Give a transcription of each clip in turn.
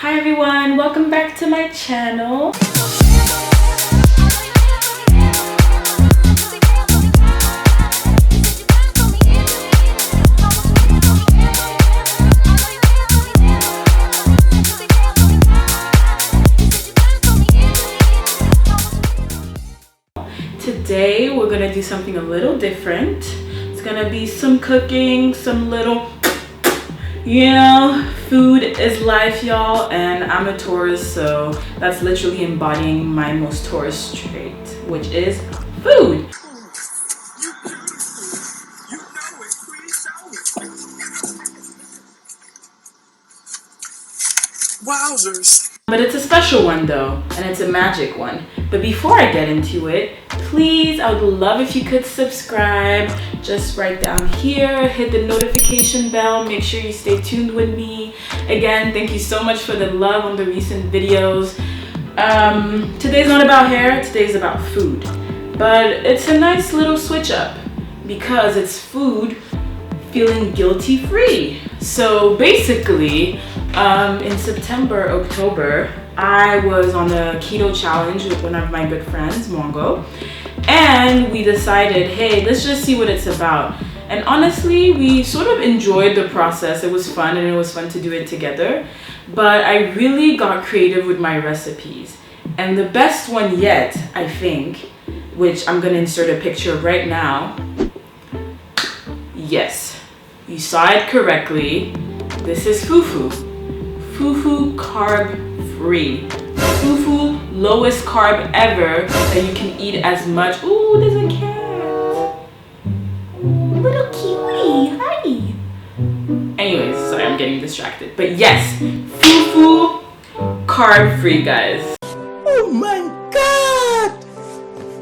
Hi everyone, welcome back to my channel. Today we're gonna do something a little different. It's gonna be some cooking, some little, food is life, y'all, and I'm a Taurus, so that's literally embodying my most Taurus trait, which is food. Wowzers. But it's a special one though, and it's a magic one. But before I get into it, please, I would love if you could subscribe. Just right down here, hit the notification bell, make sure you stay tuned with me. Again, thank you so much for the love on the recent videos. Today's not about hair, today's about food. But it's a nice little switch up because it's food feeling guilty free. So basically, in September, October, I was on a keto challenge with one of my good friends, Mongo, and we decided, hey, let's just see what it's about. And honestly, we sort of enjoyed the process. It was fun, and it was fun to do it together. But I really got creative with my recipes. And the best one yet, I think, which I'm gonna insert a picture of right now. Yes, you saw it correctly. This is fufu. Fufu carb free. Fufu lowest carb ever that you can eat as much. Ooh, there's a cat. Little cutie, hi. Anyways, sorry, I'm getting distracted. But yes, fufu carb free, guys. Oh my god!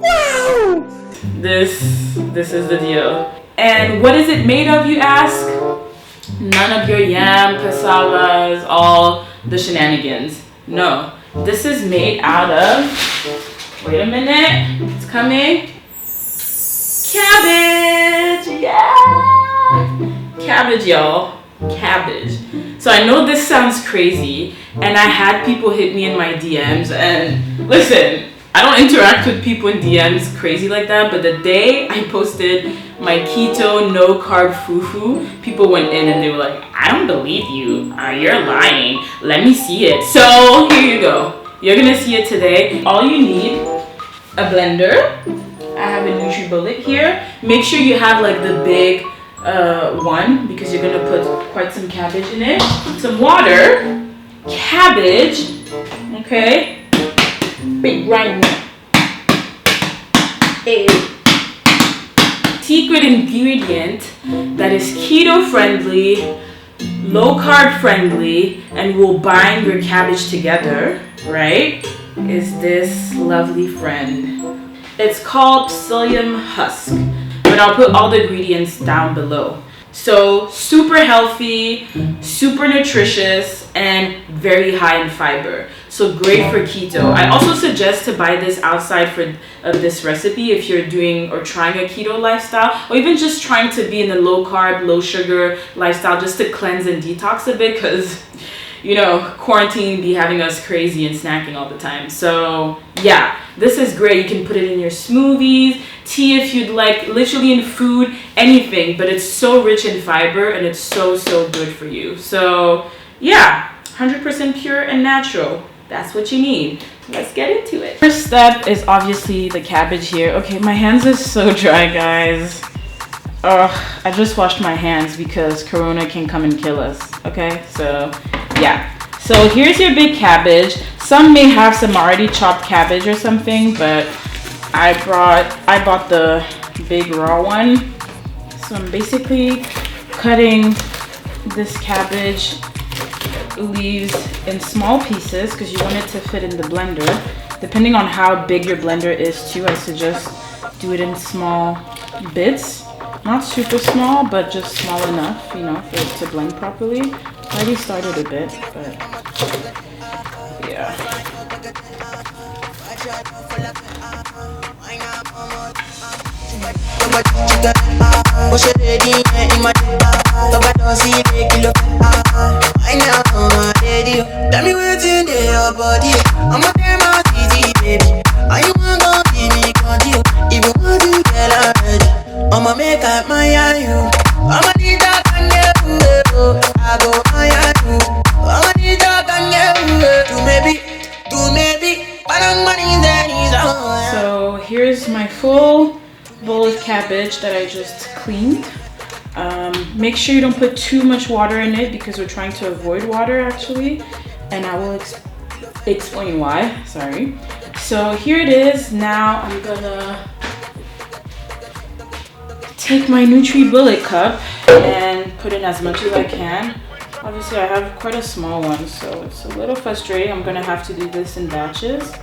Wow! This is the deal. And what is it made of, you ask? None of your yam, casavas, all the shenanigans. No, this is made out of, wait a minute, it's coming. Cabbage, yeah! Cabbage, y'all, cabbage. So I know this sounds crazy, and I had people hit me in my DMs, and listen, I don't interact with people in DMs crazy like that, but the day I posted my keto no carb fufu, people went in and they were like, I don't believe you, you're lying, let me see it. So here you go, you're gonna see it today. All you need, a blender. I have a NutriBullet here. Make sure you have like the big one, because you're gonna put quite some cabbage in it. Some water, cabbage, okay, big grind. A secret ingredient that is keto friendly, low carb friendly, and will bind your cabbage together, right, is this lovely friend. It's called psyllium husk, but I'll put all the ingredients down below. So super healthy, super nutritious, and very high in fiber. So great for keto. I also suggest to buy this outside of this recipe if you're doing or trying a keto lifestyle, or even just trying to be in the low carb, low sugar lifestyle, just to cleanse and detox a bit, because quarantine be having us crazy and snacking all the time. So yeah, this is great. You can put it in your smoothies, tea if you'd like, literally in food, anything, but it's so rich in fiber and it's so good for you. So yeah, 100% pure and natural. That's what you need. Let's get into it. First step is obviously the cabbage here. Okay, my hands are so dry, guys. Ugh, I just washed my hands because Corona can come and kill us. Okay, so yeah. So here's your big cabbage. Some may have some already chopped cabbage or something, but I bought the big raw one. So I'm basically cutting this cabbage leaves in small pieces because you want it to fit in the blender. Depending on how big your blender is too, I suggest do it in small bits. Not super small, but just small enough, for it to blend properly. I already started a bit, but yeah. Tell me what's in your body. I'ma tell my easy, baby. Are you gonna give me control? If you want to get already, I'ma make up my you. I'ma need that can get I go my you. I'ma need that can get do maybe, but I'm money that is. So here's my full bowl of cabbage that I just cleaned. Make sure you don't put too much water in it because we're trying to avoid water actually, and I will explain why. Sorry. So here it is. Now I'm gonna take my NutriBullet cup and put in as much as I can. Obviously I have quite a small one, so it's a little frustrating. I'm gonna have to do this in batches.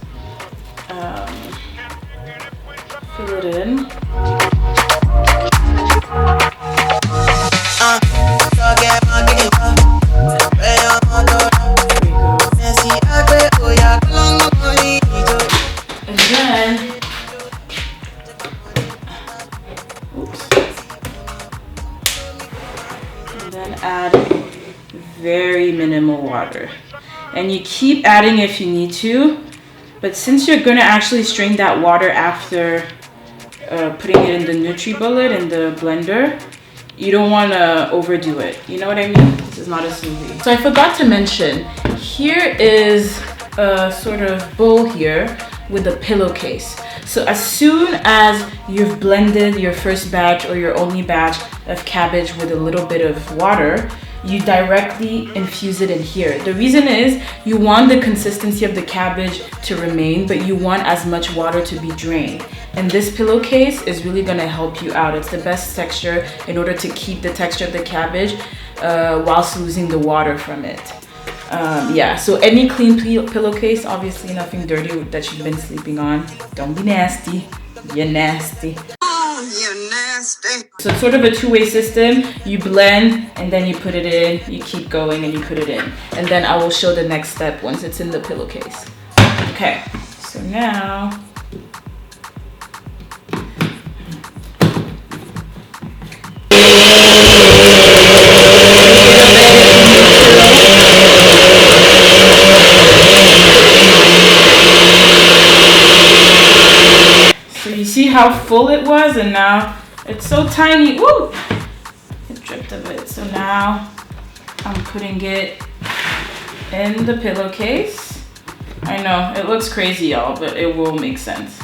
Fill it in. And then, and then add very minimal water. And you keep adding if you need to, but since you're gonna actually strain that water after putting it in the NutriBullet in the blender, you don't want to overdo it. You know what I mean? This is not a smoothie. So I forgot to mention, here is a sort of bowl here with a pillowcase. So as soon as you've blended your first batch or your only batch of cabbage with a little bit of water, you directly infuse it in here. The reason is you want the consistency of the cabbage to remain, but you want as much water to be drained. And this pillowcase is really gonna help you out. It's the best texture in order to keep the texture of the cabbage whilst losing the water from it. Yeah, so any clean pillowcase, obviously nothing dirty that you've been sleeping on. Don't be nasty, you're nasty. You're nasty. So it's sort of a two-way system. You blend and then you put it in, you keep going and you put it in. And then I will show the next step once it's in the pillowcase. Okay, so now, so you see how full it was, and now it's so tiny. Woo! It dripped a bit. So now I'm putting it in the pillowcase. I know it looks crazy, y'all, but it will make sense.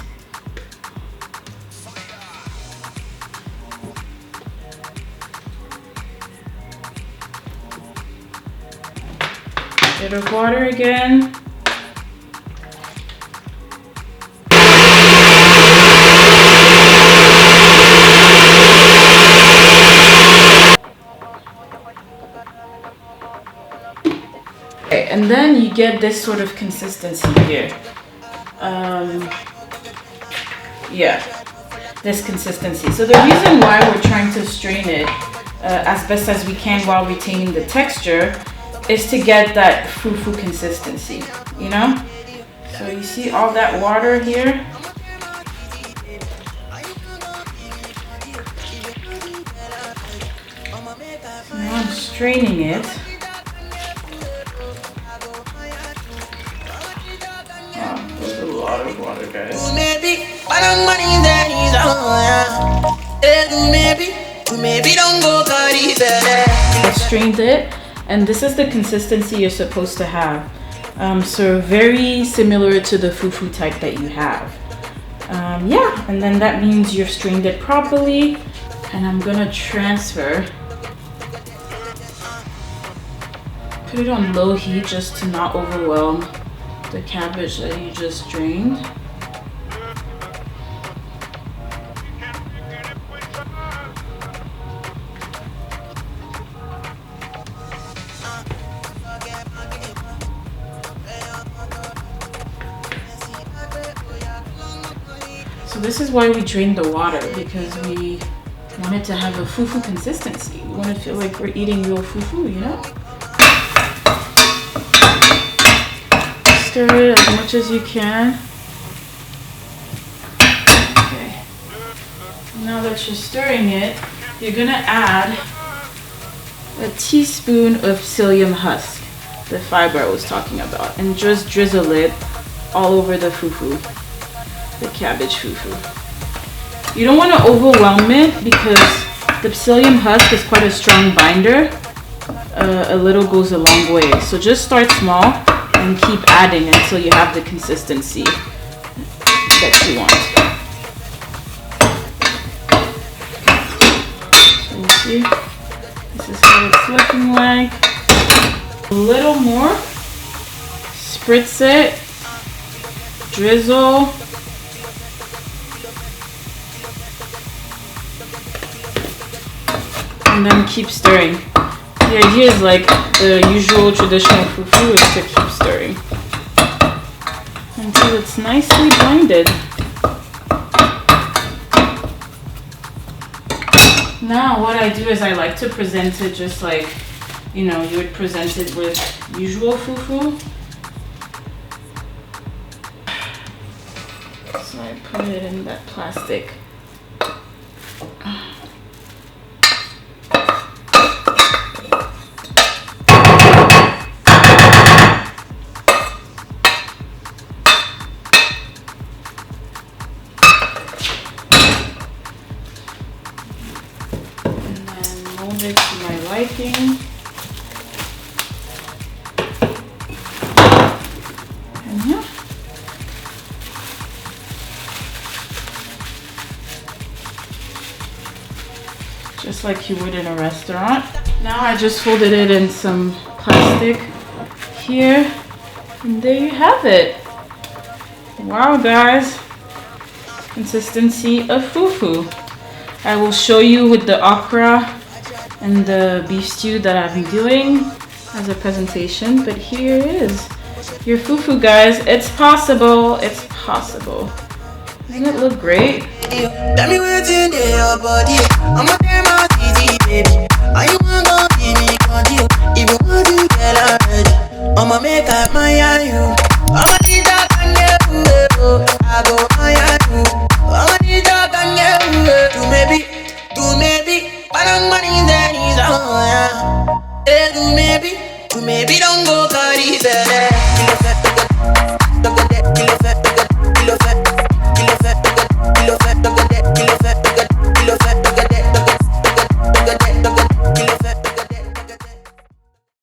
Bit of water again. Okay, and then you get this sort of consistency here. Yeah, this consistency. So the reason why we're trying to strain it as best as we can while retaining the texture is to get that fufu consistency, you know? So you see all that water here? So now I'm straining it. Water, guys. I strained it, and this is the consistency you're supposed to have. So very similar to the fufu type that you have. Yeah, and then that means you've strained it properly, and I'm gonna transfer. Put it on low heat just to not overwhelm the cabbage that you just drained. So this is why we drained the water, because we wanted to have a fufu consistency. We want to feel like we're eating real fufu, you know? Stir it as much as you can. Okay. Now that you're stirring it, you're gonna add a teaspoon of psyllium husk. the fiber I was talking about, and just drizzle it all over the fufu, the cabbage fufu. You don't want to overwhelm it because the psyllium husk is quite a strong binder. A little goes a long way. So just start small and keep adding until you have the consistency that you want. So you see, this is what it's looking like. A little more. Spritz it. Drizzle. And then keep stirring. The idea is like the usual traditional fufu is to keep stirring until it's nicely blended. Now what I do is I like to present it just like, you know, you would present it with usual fufu. So I put it in that plastic. It to my liking. And yeah. Just like you would in a restaurant. Now I just folded it in some plastic here. And there you have it. Wow, guys. Consistency of fufu. I will show you with the okra and the beef stew that I've been doing as a presentation, but here it is. Your fufu, guys. It's possible. It's possible. Doesn't it look great? Tell me what's in your body. I'm a damn baby. Are you